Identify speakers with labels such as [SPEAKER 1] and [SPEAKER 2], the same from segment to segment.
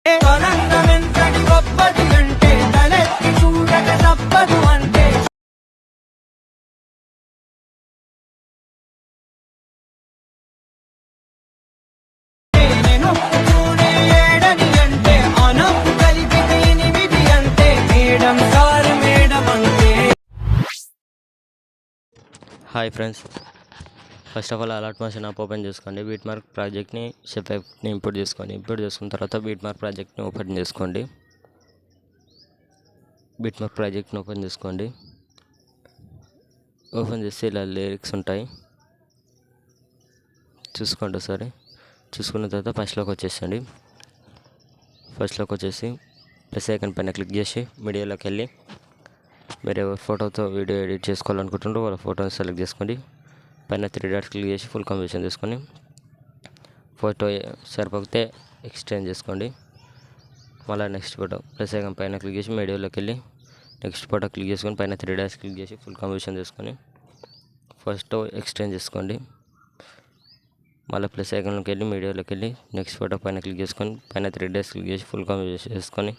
[SPEAKER 1] ఆనందమెంతటి గొప్పది అంటే తలెత్తి చూడక తప్పదు అంటే నేను చూడే ఏడని అంటే అనపు కలిపితే ఎనిమిది అంటే మేడం సార్ మేడం అంటే.
[SPEAKER 2] Hi friends, first of all alert motion app open చేసుకోండి. బీట్ మార్క్ ప్రాజెక్ట్ని షెఫ్ యాప్ని ఇంపోర్ట్ చేసుకోండి. ఇంపోర్ట్ చేసుకున్న తర్వాత బీట్ మార్క్ ప్రాజెక్ట్ని ఓపెన్ చేసుకోండి. బీట్ మార్క్ ప్రాజెక్ట్ని ఓపెన్ చేసుకోండి. ఓపెన్ చేస్తే ఇలా లిరిక్స్ ఉంటాయి, చూసుకోండి ఒకసారి. చూసుకున్న తర్వాత ఫస్ట్లోకి వచ్చేసండి. ఫస్ట్లోకి వచ్చేసి ప్లస్ ఐకాన్ పైన క్లిక్ చేసి మీడియాలోకి వెళ్ళి మీరు ఎవరి ఫోటోతో వీడియో ఎడిట్ చేసుకోవాలనుకుంటున్నారో వాళ్ళ ఫోటోని సెలెక్ట్ చేసుకోండి. పైన 3 డాట్స్ క్లిక్ చేసి ఫుల్ కంపోజిషన్ తీసుకొని ఫోటో సరిపోతే ఎక్స్టెండ్ చేసుకోండి. మళ్ళీ నెక్స్ట్ ఫోటో ప్లస్ ఐకాన్ పైన క్లిక్ చేసి మీడియాలోకి వెళ్ళి నెక్స్ట్ ఫోటో క్లిక్ చేసుకొని పైన 3 డాట్స్ క్లిక్ చేసి ఫుల్ కంపోజిషన్ తీసుకొని ఫోటో ఎక్స్టెండ్ చేసుకోండి. మళ్ళీ ప్లస్ ఐకాన్లోకి వెళ్ళి మీడియాలోకి వెళ్ళి నెక్స్ట్ ఫోటో పైన క్లిక్ చేసుకొని పైన 3 డాట్స్ క్లిక్ చేసి ఫుల్ కంపోజిషన్ చేసుకొని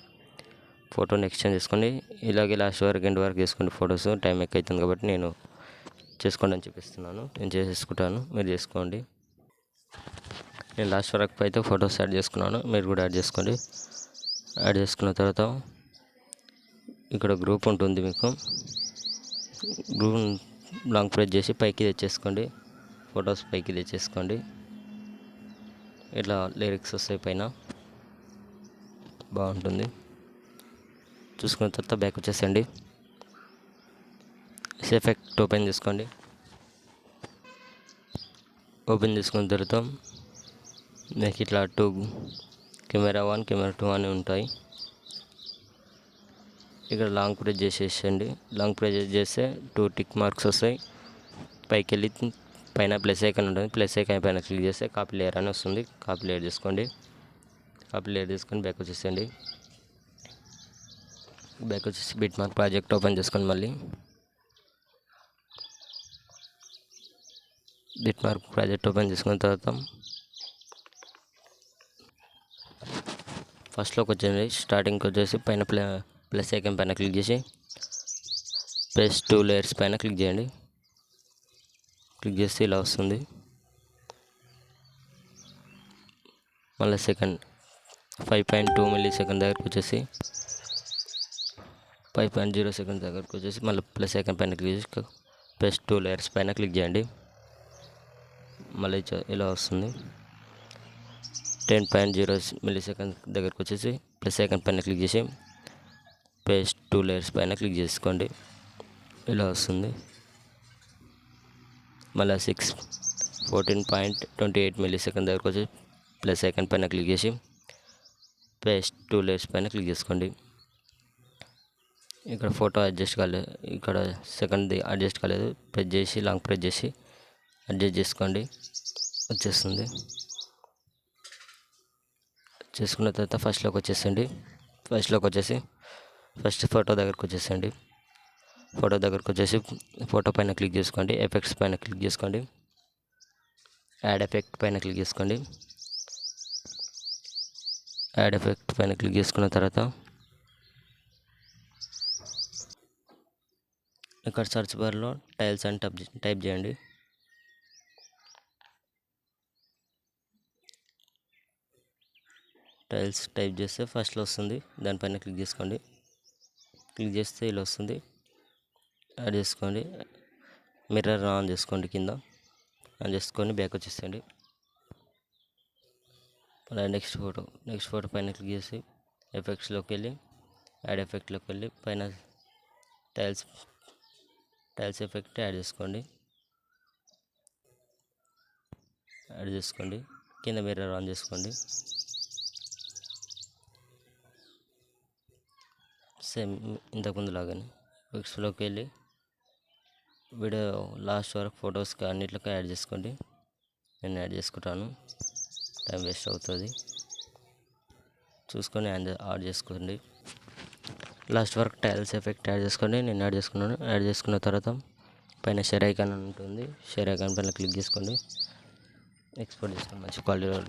[SPEAKER 2] ఫోటోని ఎక్స్చేంజ్ చేసుకోండి. ఇలాగే లాస్ట్ వరకు ఎండ్ వరకు చేసుకోండి. ఫొటోస్ టైం ఎక్కువ అవుతుంది కాబట్టి నేను చేసుకోండి అని చూపిస్తున్నాను. నేను చేసుకుంటాను, మీరు చేసుకోండి. నేను లాస్ట్ వరకు అయితే ఫొటోస్ యాడ్ చేసుకున్నాను, మీరు కూడా యాడ్ చేసుకోండి. యాడ్ చేసుకున్న తర్వాత ఇక్కడ గ్రూప్ ఉంటుంది, మీకు గ్రూప్ లాంగ్ ప్రెస్ చేసి పైకి తెచ్చేసుకోండి. ఫొటోస్ పైకి తెచ్చేసుకోండి. ఇట్లా లిరిక్స్ వస్తాయి పైన, బాగుంటుంది. చూసుకున్న తర్వాత బ్యాక్ వచ్చేసండి. ఎఫెక్ట్ ఓపెన్ చేసుకోండి. ఓపెన్ చేసుకున్న తర్వాత మీకు ఇట్లా కెమెరా 1 కెమెరా 2 అని ఉంటాయి. ఇక్కడ లాంగ్ ప్రెస్ చేసేసండి. లాంగ్ ప్రెస్ చేస్తే 2 టిక్ మార్క్స్ వస్తాయి. పైకి వెళ్ళి పైన ప్లస్ ఐకాన్ ఉంటుంది. ప్లస్ ఐకాన్ పైన క్లిక్ చేస్తే కాపీ లేయర్ అని వస్తుంది. కాపీ లేయర్ చేసుకోండి. కాపీ లేయర్ తీసుకొని బ్యాక్ వచ్చేసండి. బ్యాక్ వచ్చేసి బీట్ మార్క్ ప్రాజెక్ట్ ఓపెన్ చేసుకొని మళ్ళీ బీట్ మార్క్ ప్రాజెక్ట్ ఓపెన్ చేసుకున్న తర్వాత ఫస్ట్లోకి వచ్చేయండి. స్టార్టింగ్కి వచ్చేసి పైన ప్లస్ ఐకాన్ పైన క్లిక్ చేసి పేస్ట్ 2 లేయర్స్ పైన క్లిక్ చేయండి. క్లిక్ చేస్తే ఇలా వస్తుంది. మళ్ళీ సెకండ్ 5.2 మిల్లీ సెకండ్ దగ్గరకు వచ్చేసి 5.0 సెకండ్ దగ్గరకు వచ్చేసి మళ్ళీ ప్లస్ ఐకాన్ పైన క్లిక్ చేసి పేస్ట్ 2 లేయర్స్ పైన క్లిక్ చేయండి. మళ్ళీ ఇలా వస్తుంది. 10.0 మిల్లీ సెకండ్ దగ్గరకు వచ్చేసి ప్లస్ ఐకాన్ పైన క్లిక్ చేసి పేస్ట్ 2 లేయర్స్ పైన క్లిక్ చేసుకోండి. ఇలా వస్తుంది. మళ్ళీ 14.28 మిల్లీ సెకండ్ దగ్గరకు వచ్చి ప్లస్ ఐకాన్ పైన క్లిక్ చేసి పేస్ట్ 2 లేయర్స్ పైన క్లిక్ చేసుకోండి. ఇక్కడ ఫోటో అడ్జస్ట్ కాలేదు, ఇక్కడ సెకండ్ది అడ్జస్ట్ కాలేదు. ప్రెస్ చేసి లాంగ్ ప్రెస్ చేసి అడ్జస్ట్ చేసుకోండి, వచ్చేస్తుంది. చేసుకున్న తర్వాత ఫస్ట్లోకి వచ్చేసండి. ఫస్ట్లోకి వచ్చేసి ఫస్ట్ ఫోటో దగ్గరకు వచ్చేసండి. ఫోటో దగ్గరకు వచ్చేసి ఫోటో పైన క్లిక్ చేసుకోండి. ఎఫెక్ట్స్ పైన క్లిక్ చేసుకోండి. యాడ్ ఎఫెక్ట్ పైన క్లిక్ చేసుకోండి. యాడ్ ఎఫెక్ట్ పైన క్లిక్ చేసుకున్న తర్వాత ఇక్కడ సర్చ్ బార్లో టైల్స్ అని టైప్ చేయండి. టైల్స్ టైప్ చేస్తే ఫస్ట్లో వస్తుంది, దానిపైన క్లిక్ చేసుకోండి. క్లిక్ చేస్తే ఇలా వస్తుంది. యాడ్ చేసుకోండి. మిర్రర్ ఆన్ చేసుకోండి, కింద ఆన్ చేసుకొని బ్యాక్ వచ్చేసేయండి. అలా నెక్స్ట్ ఫోటో పైన క్లిక్ చేసి ఎఫెక్ట్స్లోకి వెళ్ళి యాడ్ ఎఫెక్ట్లోకి వెళ్ళి పైన టైల్స్ ఎఫెక్ట్ యాడ్ చేసుకోండి. కింద మిర్రర్ ఆన్ చేసుకోండి. సేమ్ ఇంతకుముందు లాగానే ఎఫెక్ట్స్లోకి వెళ్ళి వీడియో లాస్ట్ వరకు ఫొటోస్కి అన్నిట్లోకి యాడ్ చేసుకోండి. నేను యాడ్ చేసుకుంటాను, టైం వేస్ట్ అవుతుంది. చూసుకొని యాడ్ చేసుకోండి. లాస్ట్ వరకు టైల్స్ ఎఫెక్ట్ యాడ్ చేసుకోండి. నేను యాడ్ చేసుకున్నాను. యాడ్ చేసుకున్న తర్వాత పైన షేర్ ఐకాన్ ఉంటుంది. షేర్ ఐకాన్ పైన క్లిక్ చేసుకోండి. ఎక్స్పోర్ట్ చేసుకోండి మంచి క్వాలిటీలో.